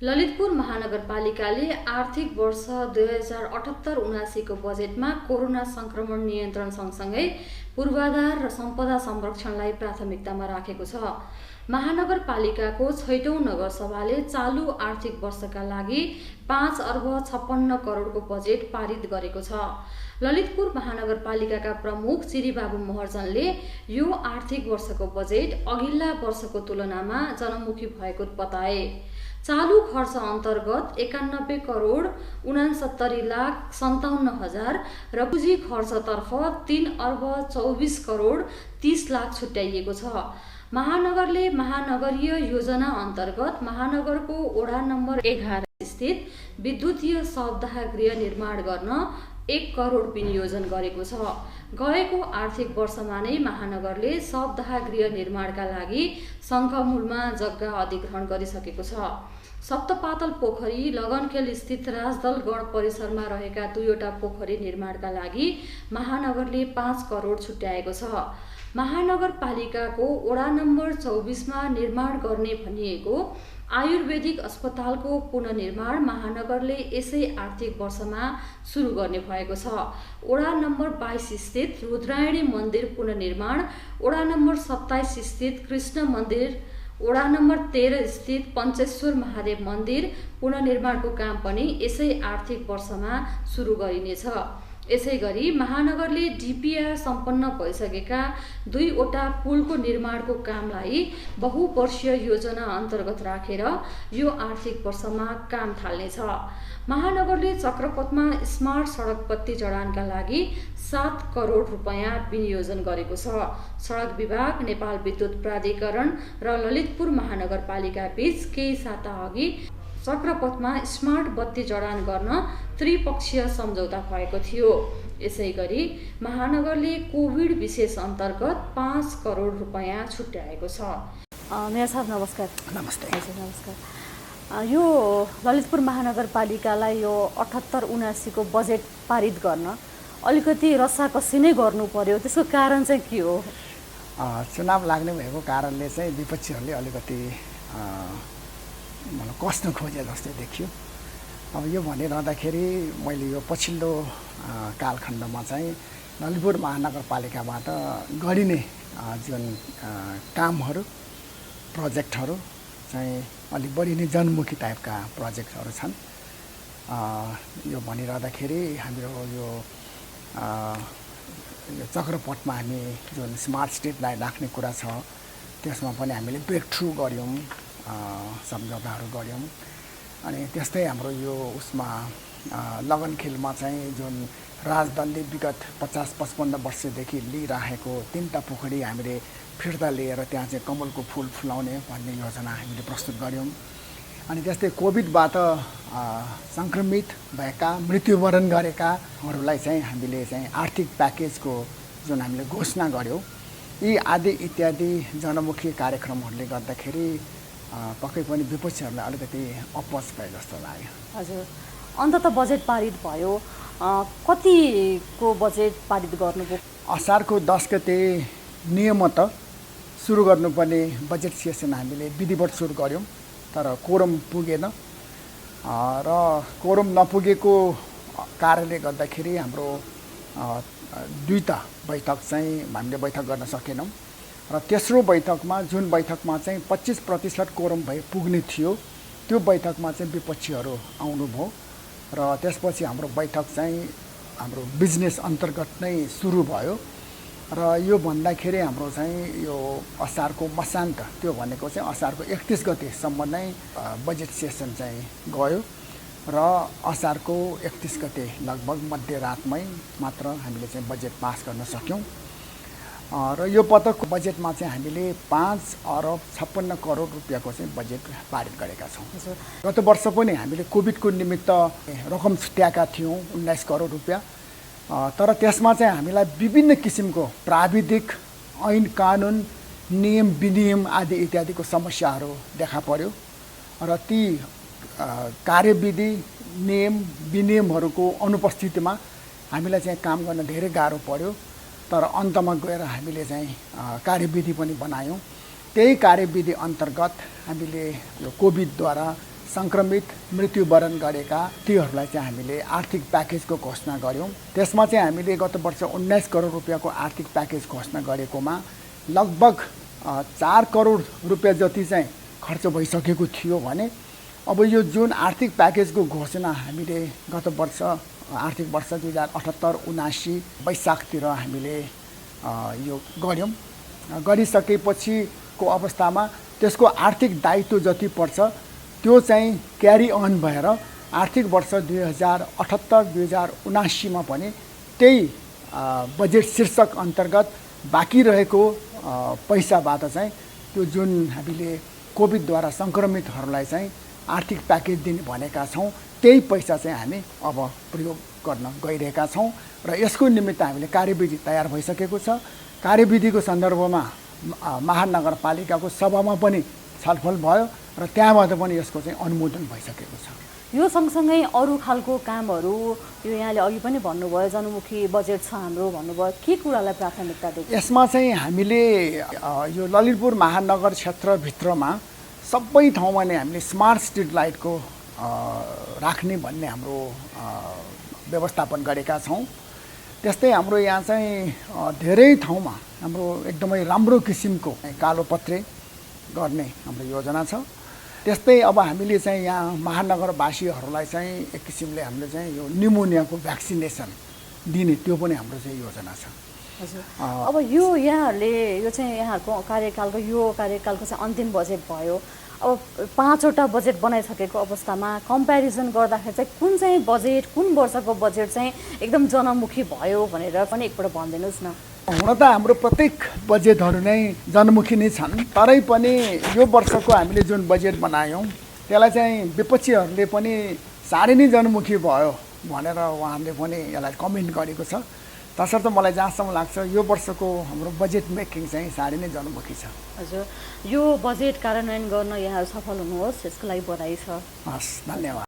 ललितपुर महानगरपालिकाले आर्थिक वर्ष 2078-79 को बजेटमा कोरोना संक्रमण नियन्त्रण सँगसँगै पूर्वाधार र सम्पदा संरक्षणलाई प्राथमिकतामा राखेको छ। महानगरपालिकाको 6औं नगरसभाले चालु आर्थिक वर्षका लागि 5 अर्ब 56 करोडको बजेट पारित गरेको छ। ललितपुर महानगरपालिकाका प्रमुख श्रीबाबु महर्जनले यो आर्थिक वर्षको बजेट अघिल्ला वर्षको तुलनामा जनमुखी भएको बताए। चालू खर्च अन्तर्गत 91 करोड 69 लाख 57 हजार र पुँजी खर्चतर्फ 3 अर्ब 24 करोड 30 लाख छुट्याइएको छ। महानगरले महानगरीय योजना अन्तर्गत महानगरको वडा नम्बर 11 स्थित विद्युतीय शवदाह गृह निर्माण गर्न 1 करोड विनियोजन गरेको छ। गएको आर्थिक वर्षमा नै महानगरले शवदाह गृह निर्माणका लागि सङ्घमूलमा जग्गा अधिग्रहण गरिसकेको छ। सप्तपातल पोखरी लगनखेल स्थित राजदल गण परिसरमा रहेका 2वटा पोखरी निर्माणका लागि महानगरले 5 करोड छुट्याएको छ। महानगरपालिकाको वडा नम्बर 24 मा निर्माण गर्ने भनिएको आयुर्वेदिक अस्पतालको पुनर्निर्माण महानगरले यसै आर्थिक वर्षमा सुरु गर्ने भएको छ। वडा नम्बर 22 स्थित रुद्रायणी मन्दिर पुनर्निर्माण, वडा नम्बर 27 स्थित कृष्ण मन्दिर, वडा नम्बर 13 स्थित पञ्चेश्वर महादेव मन्दिर पुनर्निर्माणको काम पनि यसै आर्थिक वर्षमा सुरु गरिनेछ। यसैगरी महानगरले डिपिआर सम्पन्न भइसकेका 2वटा पुलको निर्माणको कामलाई बहुवर्षीय योजना अन्तर्गत राखेर यो आर्थिक वर्षमा काम थाल्नेछ। महानगरले चक्रपथमा स्मार्ट सडक बत्ती जडानका लागि 7 करोड रुपैयाँ विनियोजन गरेको छ। सडक विभाग, नेपाल विद्युत प्राधिकरण र ललितपुर महानगरपालिका बीच केही साता अघि चक्रपथमा स्मार्ट बत्ती जडान गर्न त्रिपक्षीय सम्झौता भएको थियो। यसैगरी महानगरले कोभिड विशेष अन्तर्गत 5 करोड रुपैयाँ छुट्याएको छ। मेयर साहब नमस्कार। नमस्ते। हजुर नमस्कार। यो ललितपुर महानगरपालिकालाई यो 78-79 को बजेट पारित गर्न अलिकति रस्साकसी नै गर्नु पर्यो, त्यसको कारण चाहिँ के हो? चुनाव लाग्ने भएको कारणले चाहिँ विपक्षीहरूले अलिकति मलाई कस्न खोजे जस्तै देखियो। अब यो भनिरहँदाखेरि मैले यो पछिल्लो कालखण्डमा चाहिँ ललितपुर महानगरपालिकाबाट गरिने जुन कामहरू, प्रोजेक्टहरू चाहिँ अलिक बढी नै जनमुखी टाइपका प्रोजेक्टहरू छन्। यो भनिरहँदाखेरि हाम्रो यो चक्रपथमा हामी जुन स्मार्ट स्ट्रिटलाई राख्ने कुरा छ त्यसमा पनि हामीले ब्रेक थ्रु गऱ्यौँ, सम्झौताहरू गऱ्यौँ। अनि त्यस्तै हाम्रो यो उसमा लगनखेलमा चाहिँ जुन राजदलले विगत 50-55 वर्षदेखि लिइराखेको 3टा पोखरी हामीले फिर्ता लिएर त्यहाँ चाहिँ कमलको फुल फुलाउने भन्ने योजना हामीले प्रस्तुत गऱ्यौँ। अनि त्यस्तै कोभिडबाट सङ्क्रमित भएका, मृत्युवरण गरेकाहरूलाई चाहिँ हामीले चाहिँ आर्थिक प्याकेजको जुन हामीले घोषणा गऱ्यौँ, यी आदि इत्यादि जनमुखी कार्यक्रमहरूले गर्दाखेरि पक्कै पनि विपक्षीहरूलाई अलिकति अपच भए जस्तो लाग्यो। हजुर, अन्तत बजेट पारित भयो। कतिको बजेट पारित गर्नुभयो? असारको 10 गते नियमतः सुरु गर्नुपर्ने बजेट सेसन हामीले विधिवत सुरु गऱ्यौँ, तर कोरम पुगेन र कोरम नपुगेको कारणले गर्दाखेरि हाम्रो 2टा बैठक चाहिँ हामीले बैठक गर्न सकेनौँ र तेस्रो बैठकमा जुन बैठकमा चाहिँ 25% कोरम भए पुग्ने थियो त्यो बैठकमा चाहिँ विपक्षीहरू आउनुभयो र त्यसपछि हाम्रो बैठक चाहिँ हाम्रो बिजनेस अन्तर्गत नै सुरु भयो। र यो भन्दाखेरि हाम्रो चाहिँ यो असारको मसान्त, त्यो भनेको चाहिँ असारको 31 गतेसम्म नै बजेट सेसन चाहिँ गयो र असारको 31 गते लगभग मध्यरातमै मात्र हामीले चाहिँ बजेट पास गर्न सक्यौँ। र यो पटकको बजेटमा चाहिँ हामीले 5 अर्ब 56 करोड रुपियाँको चाहिँ बजेट पारित गरेका छौँ। गत वर्ष पनि हामीले कोभिडको निमित्त रकम छुट्याएका थियौँ 19 करोड रुपियाँ, तर त्यसमा चाहिँ हामीलाई विभिन्न किसिमको प्राविधिक, ऐन कानुन, नियम विनियम आदि इत्यादिको समस्याहरू देखा पर्यो र ती कार्यविधि, नियम विनियमहरूको अनुपस्थितिमा हामीलाई चाहिँ काम गर्न धेरै गाह्रो पर्यो। तर अन्तमा गएर हामीले चाहिँ कार्यविधि पनि बनायौँ। त्यही कार्यविधि अन्तर्गत हामीले यो कोभिडद्वारा सङ्क्रमित मृत्युवरण गरेका तीहरूलाई चाहिँ हामीले आर्थिक प्याकेजको घोषणा गऱ्यौँ। त्यसमा चाहिँ हामीले गत वर्ष 19 करोड रुपियाँको आर्थिक प्याकेज घोषणा गरेकोमा लगभग 4 करोड रुपियाँ जति चाहिँ खर्च भइसकेको थियो भने अब यो जुन आर्थिक प्याकेजको घोषणा हामीले गत वर्ष आर्थिक वर्ष 2078-79 वैशाखतिर हामीले यो गऱ्यौँ। गरिसकेपछिको अवस्थामा त्यसको आर्थिक दायित्व जति पर्छ त्यो चाहिँ क्यारी अन भएर आर्थिक वर्ष 2078-2079 पनि त्यही बजेट शीर्षक अन्तर्गत बाँकी रहेको पैसाबाट चाहिँ त्यो जुन हामीले कोभिडद्वारा सङ्क्रमितहरूलाई चाहिँ आर्थिक प्याकेज दिने भनेका छौँ त्यही पैसा चाहिँ हामी अब प्रयोग गर्न गइरहेका छौँ र यसको निमित्त हामीले कार्यविधि तयार भइसकेको छ। कार्यविधिको सन्दर्भमा महानगरपालिकाको सभामा पनि छलफल भयो र त्यहाँबाट पनि यसको चाहिँ अनुमोदन भइसकेको छ। यो सँगसँगै अरू खालको कामहरू यो यहाँले अघि पनि भन्नुभयो जनमुखी बजेट छ हाम्रो भन्नुभयो, के कुरालाई प्राथमिकता दिन्छ? यसमा चाहिँ हामीले यो ललितपुर महानगर क्षेत्रभित्रमा सबै ठाउँमा नै हामीले स्मार्ट स्ट्रिट लाइटको राख्ने भन्ने हाम्रो व्यवस्थापन गरेका छौँ। त्यस्तै हाम्रो यहाँ चाहिँ धेरै ठाउँमा हाम्रो एकदमै राम्रो किसिमको कालोपत्रे गर्ने हाम्रो योजना छ। त्यस्तै अब हामीले चाहिँ यहाँ महानगरवासीहरूलाई चाहिँ एक किसिमले हामीले चाहिँ यो निमोनियाको भ्याक्सिनेसन दिने त्यो पनि हाम्रो चाहिँ योजना छ। हजुर, अब यो यहाँहरूले यो चाहिँ यहाँहरूको कार्यकालको चाहिँ अन्तिम बजेट भयो। अब 5वटा बजेट बनाइसकेको अवस्थामा कम्पेरिजन गर्दाखेरि चाहिँ कुन चाहिँ बजेट, कुन वर्षको बजेट चाहिँ एकदम जनमुखी भयो भनेर पनि एकपल्ट भनिदिनुहोस् न। हुन त हाम्रो प्रत्येक बजेटहरू नै जनमुखी नै छन्, तरै पनि यो वर्षको हामीले जुन बजेट बनायौँ त्यसलाई चाहिँ विपक्षीहरूले पनि साह्रै नै जनमुखी भयो भनेर उहाँहरूले पनि यसलाई कमेन्ट गरेको छ। तसर्थ मलाई जहाँसम्म लाग्छ यो वर्षको हाम्रो बजेट मेकिङ चाहिँ साह्रै नै जनमुखी छ। हजुर, यो बजेट कार्यान्वयन गर्न यहाँ सफल हुनुहोस्, यसको लागि बधाई छ। हस्, धन्यवाद।